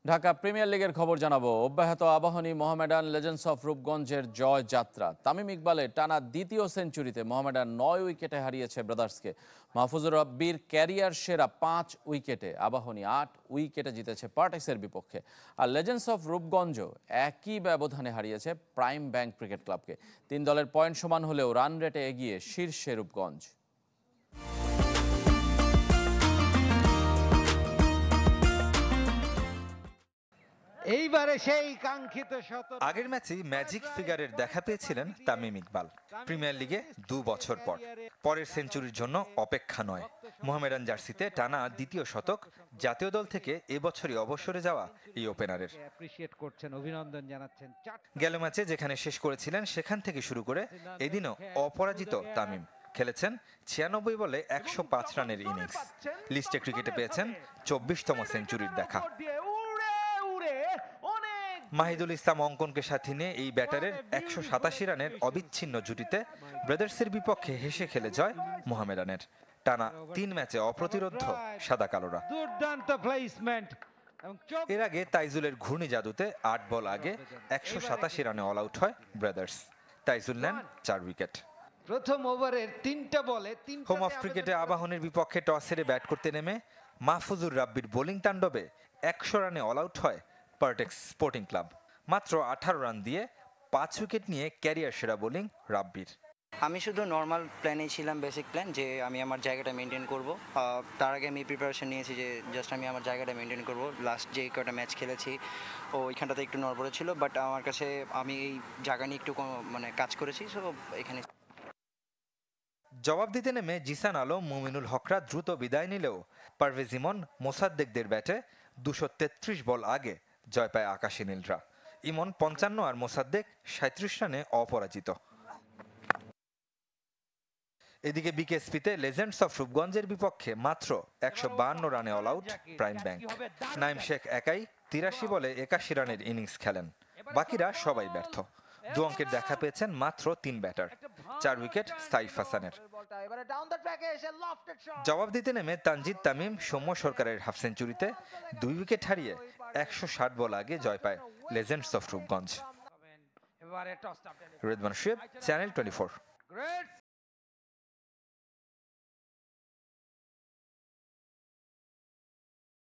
Dhaka premier লিগের খবর জানাবো। অব্যাহত আবাহনী মোহামেডান লেজেন্ডস অফ রূপগঞ্জের জয় যাত্রা। তামিম ইকবালের টানা দ্বিতীয় সেঞ্চুরিতে মোহামেডান 9 উইকেটে হারিয়েছে ব্রাদার্সকে। মাহফুজুর রব্বির ক্যারিয়ার সেরা 5 উইকেটে আবাহনী 8 উইকেটে জিতেছে পার্টিসের বিপক্ষে। আর লেজেন্ডস অফ রূপগঞ্জ একই ব্যবধানে হারিয়েছে প্রাইম ব্যাংক ক্রিকেট ক্লাবকে। 3 দলের পয়েন্ট সমান হলেও রান রেটে এগিয়ে শীর্ষে রূপগঞ্জ। এইবারে সেই কাঙ্ক্ষিত আগের ম্যাচেই ম্যাজিক ফিগারের দেখা পেয়েছিলেন তামিম ইকবাল। প্রিমিয়ার লিগে 2 বছর পর পরের সেঞ্চুরির জন্য অপেক্ষা নয়। মোহামেডান জার্সিতে টানা দ্বিতীয় শতক, জাতীয় দল থেকে এবছরই অবসরে যাওয়া এই ওপেনারের। অভিনন্দন জানাচ্ছেন। গেল ম্যাচে যেখানে শেষ করেছিলেন সেখান থেকে শুরু করে এদিনও অপরাজিত তামিম খেলেছেন 96 বলে 105 রানের ইনিংস। লিস্টে ক্রিকেটে পেয়েছেন 24তম সেঞ্চুরির দেখা। মাহিদুল ইসলাম অঙ্কনকে সাথে নিয়ে এই ব্যাটারের 187 রানের অবিচ্ছিন্ন জুটিতে ব্রাদার্সের বিপক্ষে হেসে খেলে জয় মোহামেডানের। টানা 3 ম্যাচে অপ্রতিরোধ্য সাদা কালোরা। এর আগে তাইজুলের ঘূর্ণি জাদুতে 8 বল আগে 187 রানে অল আউট হয় ব্রাদার্স। তাইজুল নেন 4 উইকেট। প্রথম ওভারের 3টা বলে হোম অফ ক্রিকেটে আবাহনীর বিপক্ষে টস হেরে ব্যাট করতে নেমে মাহফুজুর রাব্বির বোলিং তাণ্ডবে 100 রানে অল আউট হয় পার্টেক্স স্পোর্টিং ক্লাব। মাত্র 18 রান দিয়ে 5 উইকেট নিয়ে ক্যারিয়ার সেরা বোলিং রাব্বির। আমি শুধু নর্মাল প্ল্যানেই ছিলাম, বেসিক প্ল্যান, যে আমি আমার জায়গাটা মেনটেন করব। তার আগে আমি প্রিপারেশন নিয়েছি যে জাস্ট আমি আমার জায়গাটা মেনটেন করব। লাস্ট যে কটা ম্যাচ খেলেছি ওইখানটাতে একটু নড়বড়ে ছিল, বাট আমার কাছে আমি এই জায়গা নিয়ে একটু কাজ করেছি। সো এখানে জবাব দিতে নেমে জিসান আলম, মুমিনুল হকরা দ্রুত বিদায় নিলেও পারভেজ ইমন, মোসাদ্দেকদের ব্যাটে 233 বল আগে জয় পায় আকাশী নীলরা। ইমন 55 আর মোসাদ্দেক 37 রানে অপরাজিত। এদিকে বিকেএসপিতে লেজেন্ডস অফ রূপগঞ্জের বিপক্ষে মাত্র 152 রানে all out prime bank. Naim Sheikh একাই 83 বলে 81 রানের ইনিংস খেলেন। বাকিরা সবাই ব্যর্থ। 2 অঙ্কের দেখা পেয়েছেন মাত্র 3 ব্যাটার, 4 উইকেট সাইফ হাসানের। জবাব দিতে নেমে তানজিদ তামিম, সৌম্য সরকারের হাফ সেঞ্চুরিতে 2 উইকেট হারিয়ে 160 বল আগে জয় পায় legends of Rupganj. Redwan Shoaib, channel 24।